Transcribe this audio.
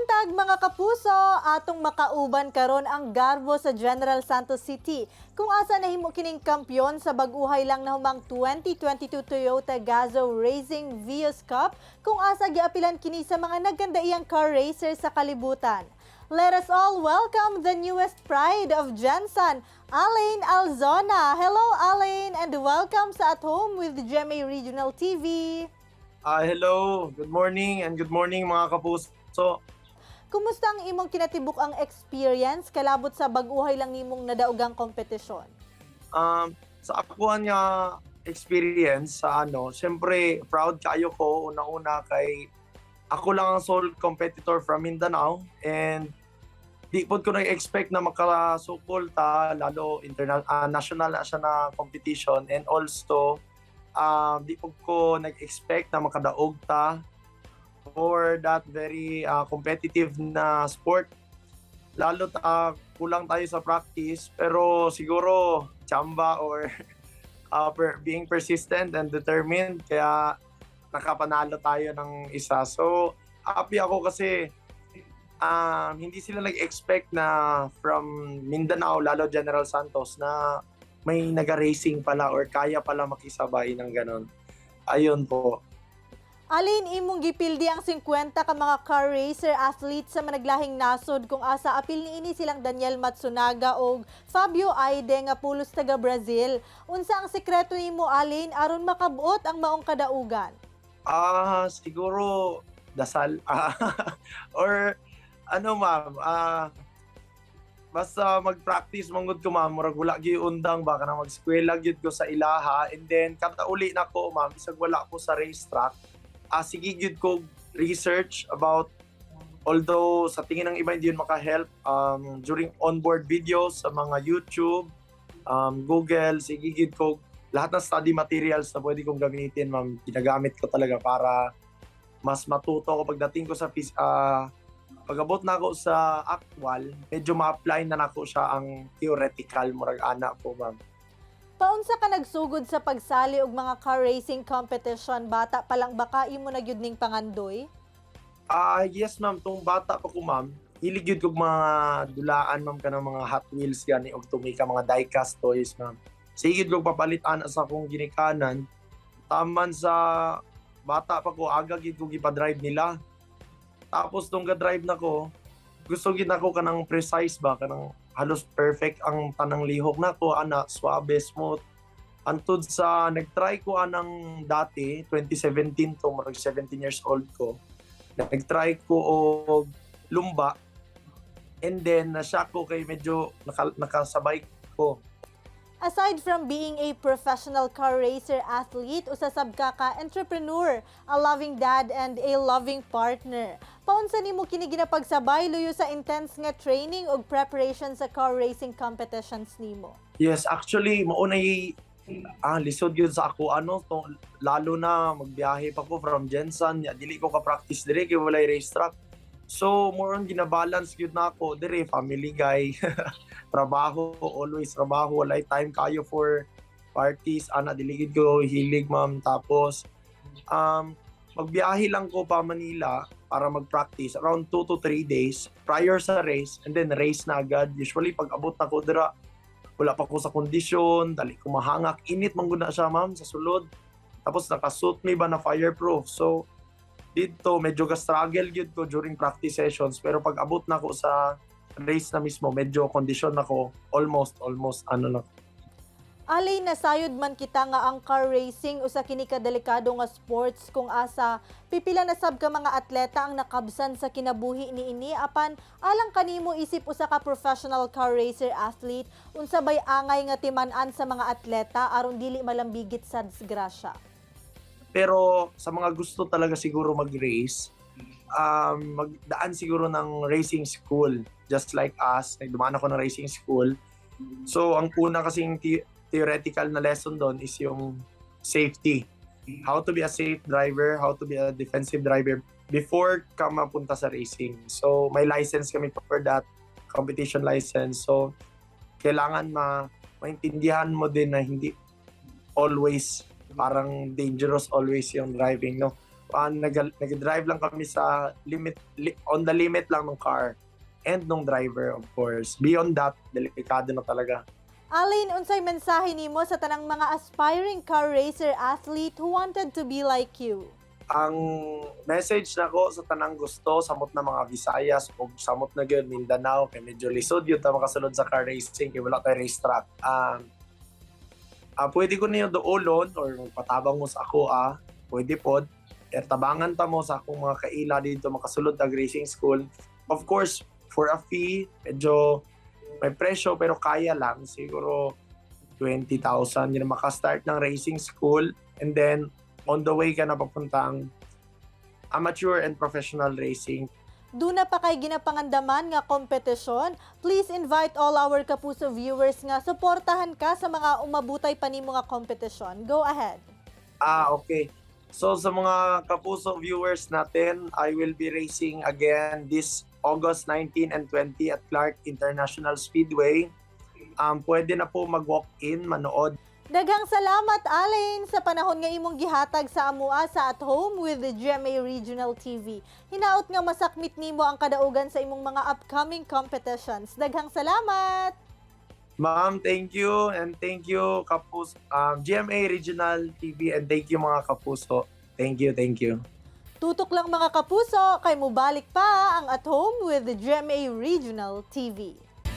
Buntag mga kapuso, atong makauban karon ang Garbo sa General Santos City. Kung asa nahimo kining kampyon sa bag-uhay lang na humang 2022 Toyota Gazoo Racing Vios Cup, kung asa giapilan kini sa mga nagkandaiyang car racer sa kalibutan. Let us all welcome the newest pride of Jensen, Alain Alzona. Hello Alain and welcome sa At Home with GMA Regional TV. Hello, good morning and good morning mga kapuso. Kumusta ang imong kinatibuk ang experience kalabot sa bag-uhay lang nimong nadaugang kompetisyon? Sa akuan nga experience sa syempre proud kayo ko una-una kay ako lang ang sole competitor from Mindanao and di pod ko na-expect na makasukol ta lalo national na siya na competition and also di po ko nag-expect na makadaog ta for that very competitive na sport. Lalo kulang tayo sa practice pero siguro chamba or being persistent and determined kaya nakapanalo tayo ng isa. So happy ako kasi hindi sila nag-expect na from Mindanao, lalo General Santos, na may naga-racing pala or kaya pala makisabay ng ganon. Ayun po. Alin imong gipildi ang 50 ka mga car racer athletes sa managlahing nasod kung asa apil niini silang Daniel Matsunaga o Fabio Aide nga pulos taga Brazil. Unsa ang sekreto nimo Alin aron makabuot ang maong kadaugan? Siguro dasal or ma'am, basta mag-practice manggod ko ma'am, murag wala gyud undang baka na mag-eskwela gyud ko sa ilaha and then kada uli na ko ma'am, isag wala ko sa racetrack. Sige gyud ko research about, although sa tingin ng iba hindi yun maka-help during onboard videos sa mga YouTube, Google, sige gyud ko lahat ng study materials na pwede kong gamitin ma'am, ginagamit ko talaga para mas matuto ko pagdating ko sa pag-abot na ako sa actual, medyo ma-apply na nako siya ang theoretical murag ana po ma'am. Paunsa ka nagsugod sa pagsali og mga car racing competition, bata pa lang baka imo na gyud ning pangandoy? Yes ma'am, tong bata pa ko ma'am, hilig gyud kog mga dulaan ma'am kanang mga Hot Wheels gani og tumika mga die-cast toys ma'am. Sige gyud kog papalitan sa akong ginikanan. Taman sa bata pa ko, aga gyud kog ipa-drive nila. Tapos tong ga-drive na ko, gusto gyud nako kanang precise ba, kanang halos perfect ang tanang lihok na ko, suabe, smooth. Antud sa nag-try ko anang dati, 2017 to, marag 17 years old ko. Nag-try ko og lumba. And then, na-shock ko kay medyo nakasabay ko. Aside from being a professional car racer athlete, usasab ka entrepreneur, a loving dad, and a loving partner. Paunsa nimo kini ginapagsabay luyo sa intense nga training ug preparation sa car racing competitions nimo? Yes, actually, maunay lisod yun sa ako lalo na magbiyahe pa ko from Jensen, dili ko ka-practice dire kay walay racetrack. So, more on gina-balance yun na ako dire, family guy. Trabaho, always trabaho, walay time kayo for parties, diligid ko hilig ma'am. Tapos magbiyahe lang ko pa Manila para mag-practice around 2 to 3 days prior sa race and then race na agad. Usually pag abot na ko dira, wala pa ko sa kondisyon, dali ko mahangak, init man gud na siya ma'am sa sulod. Tapos naka-suit me ba na fireproof. So dito medyo ga-struggle gyud ko during practice sessions pero pag abot na ko sa race na mismo, medyo condition ako almost na. Alay nasayod man kita nga ang car racing usa kini ka delikado nga sports kung asa pipila na sab ka mga atleta ang nakabsan sa kinabuhi niini apan alang kanimo isip usa ka professional car racer athlete unsa bay angay nga timan-an sa mga atleta aron dili malambigit sa disgrasya. Pero sa mga gusto talaga siguro mag-race, magdaan siguro ng racing school. Just like us, nagdumaan ako ng racing school. So, ang una kasing theoretical na lesson doon is yung safety. How to be a safe driver, how to be a defensive driver before ka mapunta sa racing. So, may license kami for that, competition license. So, kailangan maintindihan mo din na hindi always parang dangerous always yung driving, no? nag-drive lang kami sa on the limit lang ng car and nung driver, of course. Beyond that, delikado na talaga. Alin, unsay mensahe nimo sa tanang mga aspiring car racer athlete who wanted to be like you? Ang message nako sa tanang gusto samot na mga Visayas o samot na gyud Mindanao kay medyo lisod yun ta makasulod sa car racing kay wala tay racetrack. Pwede ko niyo doolon or patabang mo sa ako pwede pod. Tabangan ta mo sa akong mga kaila dito makasulod ag racing school. Of course, for a fee, medyo may presyo pero kaya lang siguro 20,000 yun maka-start ng racing school and then on the way ka na papuntang amateur and professional racing. Duna pa kay ginapangandaman nga kompetisyon, please invite all our Kapuso viewers nga suportahan ka sa mga umabutay pa nimo nga kompetisyon. Go ahead. Okay. So sa mga Kapuso viewers natin, I will be racing again this August 19 and 20 at Clark International Speedway. Pwede na po mag-walk-in, manood. Daghang salamat, Alin, sa panahon nga imong gihatag sa amua sa At Home with the GMA Regional TV. Hinaot nga masakmit nimo ang kadaugan sa imong mga upcoming competitions. Daghang salamat! Ma'am, thank you and thank you Kapuso, GMA Regional TV and thank you mga Kapuso. Thank you, thank you. Tutok lang mga Kapuso, kay mubalik pa ang At Home with the GMA Regional TV.